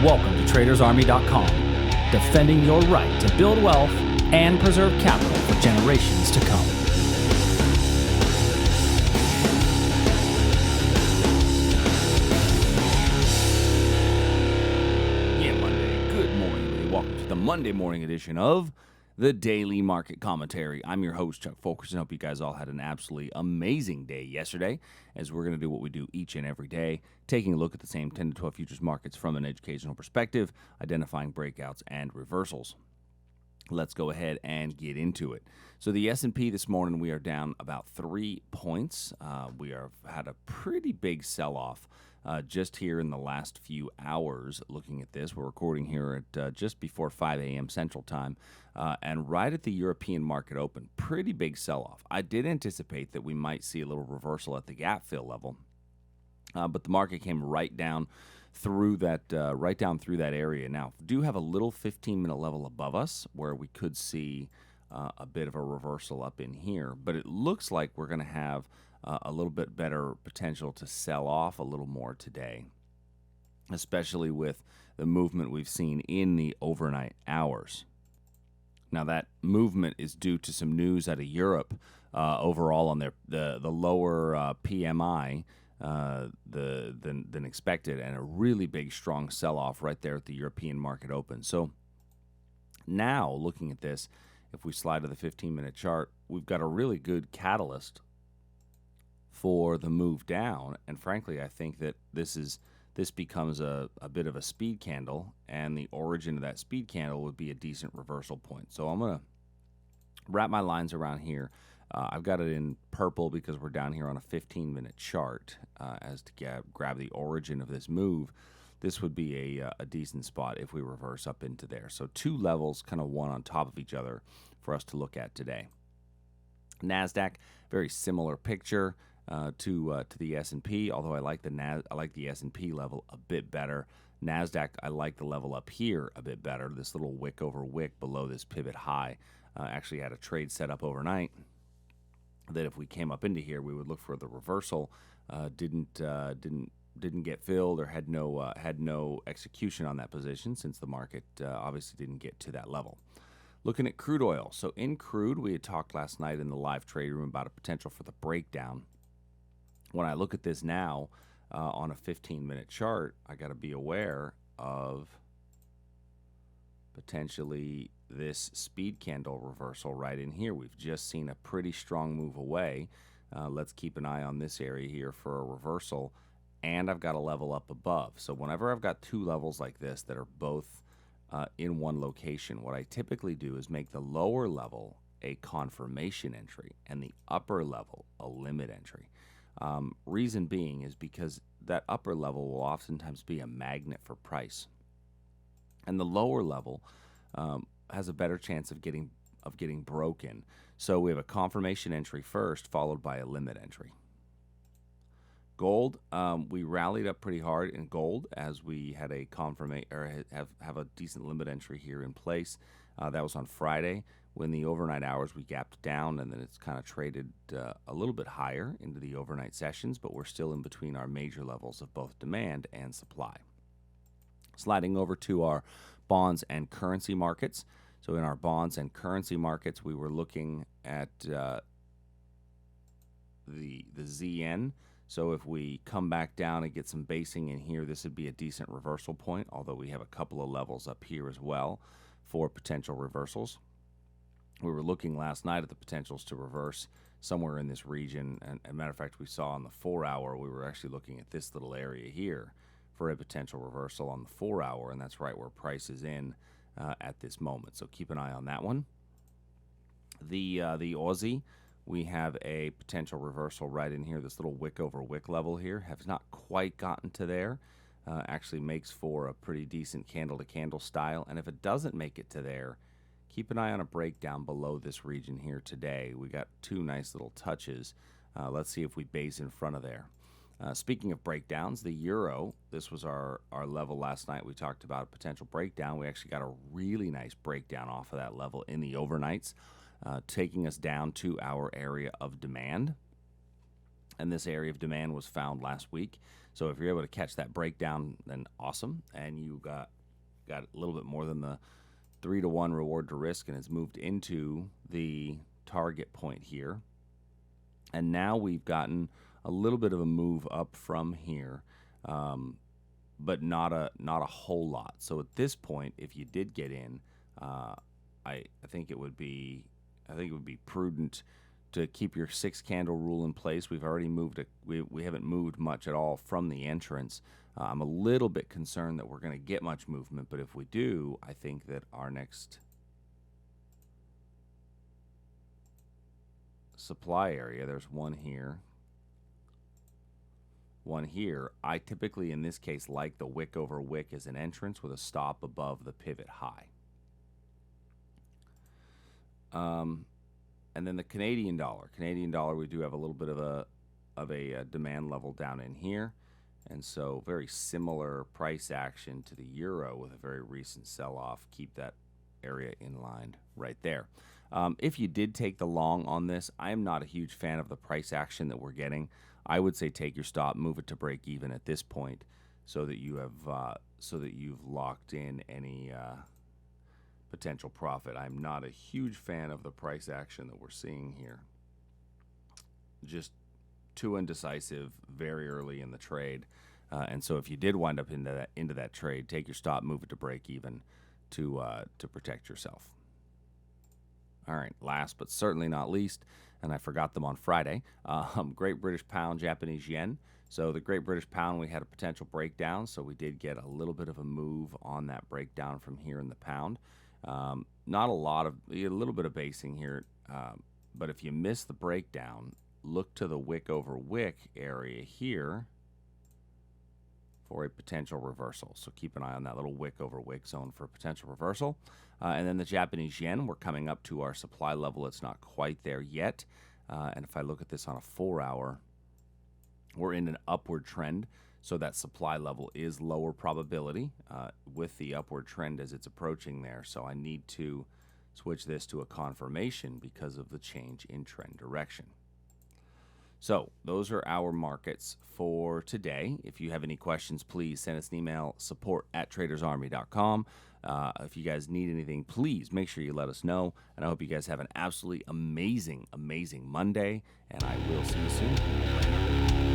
Welcome to TradersArmy.com, defending your right to build wealth and preserve capital for generations to come. Yeah, Monday. Good morning, everybody. Welcome to the Monday morning edition of the Daily Market Commentary. I'm your host, Chuck Fulkerson. I hope you guys all had an absolutely amazing day yesterday, as we're going to do what we do each and every day, taking a look at the same 10 to 12 futures markets from an educational perspective, identifying breakouts and reversals. Let's go ahead and get into it. So the S&P this morning, we are down about 3 points. We have had a pretty big sell-off just here in the last few hours. Looking at this, we're recording here at just before 5 a.m. Central Time, and right at the European market open, pretty big sell-off. I did anticipate that we might see a little reversal at the gap fill level, but the market came right down through that area. Now, do have a little 15-minute level above us where we could see a bit of a reversal up in here, but it looks like we're going to have a little bit better potential to sell off a little more today, especially with the movement we've seen in the overnight hours. Now, that movement is due to some news out of Europe overall on the lower PMI than expected, and a really big, strong sell-off right there at the European market open. So now, looking at this, if we slide to the 15-minute chart, we've got a really good catalyst for the move down, and frankly, I think that this becomes a bit of a speed candle, and the origin of that speed candle would be a decent reversal point. So I'm going to wrap my lines around here. I've got it in purple because we're down here on a 15-minute chart as to grab the origin of this move. This would be a decent spot if we reverse up into there. So two levels, kind of one on top of each other for us to look at today. NASDAQ, very similar picture to the S&P, although I like the S&P level a bit better. NASDAQ, I like the level up here a bit better. This little wick over wick below this pivot high. Actually had a trade set up overnight that if we came up into here, we would look for the reversal. Didn't get filled, or had no execution on that position, since the market obviously didn't get to that level. Looking at crude oil. So in crude, we had talked last night in the live trade room about a potential for the breakdown. When I look at this now on a 15-minute chart, I got to be aware of potentially this speed candle reversal right in here. We've just seen a pretty strong move away. Let's keep an eye on this area here for a reversal, and I've got a level up above. So whenever I've got two levels like this that are both in one location, what I typically do is make the lower level a confirmation entry and the upper level a limit entry. Reason being is because that upper level will oftentimes be a magnet for price, and the lower level has a better chance of getting broken. So we have a confirmation entry first, followed by a limit entry. Gold, we rallied up pretty hard in gold as we had a have a decent limit entry here in place. That was on Friday. When the overnight hours, we gapped down, and then it's kind of traded a little bit higher into the overnight sessions, but we're still in between our major levels of both demand and supply. Sliding over to our bonds and currency markets. So in our bonds and currency markets, we were looking at the ZN. So if we come back down and get some basing in here, this would be a decent reversal point, although we have a couple of levels up here as well for potential reversals. We were looking last night at the potentials to reverse somewhere in this region. And as a matter of fact, we saw on the 4-hour, we were actually looking at this little area here for a potential reversal on the 4-hour, and that's right where price is in at this moment. So keep an eye on that one. The Aussie, we have a potential reversal right in here. This little wick over wick level here has not quite gotten to there. Actually makes for a pretty decent candle-to-candle style. And if it doesn't make it to there, keep an eye on a breakdown below this region here today. We got two nice little touches. Let's see if we base in front of there. Speaking of breakdowns, the euro, this was our level last night. We talked about a potential breakdown. We actually got a really nice breakdown off of that level in the overnights, taking us down to our area of demand. and this area of demand was found last week. So if you're able to catch that breakdown, then awesome, and you got a little bit more than the 3-to-1 reward to risk, and it's moved into the target point here. And now we've gotten a little bit of a move up from here, but not a whole lot. So at this point, if you did get in, I think it would be prudent to keep your 6-candle rule in place. We've already moved we haven't moved much at all from the entrance. I'm a little bit concerned that we're going to get much movement, but if we do, I think that our next supply area, there's one here, one here. I typically, in this case, like the wick over wick as an entrance with a stop above the pivot high. And then the Canadian dollar. We do have a little bit of a demand level down in here. And so very similar price action to the euro with a very recent sell-off. Keep that area in line right there. If you did take the long on this, I am not a huge fan of the price action that we're getting. I would say take your stop, move it to break even at this point, so that you have you've locked in any potential profit. I'm not a huge fan of the price action that we're seeing here. Just too indecisive very early in the trade, and so if you did wind up into that trade, take your stop, move it to break even to protect yourself. All right, last but certainly not least, and I forgot them on Friday, Great British Pound, Japanese Yen. So the Great British Pound, we had a potential breakdown, so we did get a little bit of a move on that breakdown from here in the pound. Not a little bit of basing here, but if you miss the breakdown, look to the wick over wick area here for a potential reversal. So keep an eye on that little wick over wick zone for a potential reversal. And then the Japanese yen, we're coming up to our supply level. It's not quite there yet. And if I look at this on a 4-hour, we're in an upward trend. So that supply level is lower probability with the upward trend as it's approaching there. So I need to switch this to a confirmation because of the change in trend direction. So those are our markets for today. If you have any questions, please send us an email, support@tradersarmy.com. If you guys need anything, please make sure you let us know. And I hope you guys have an absolutely amazing, amazing Monday. And I will see you soon.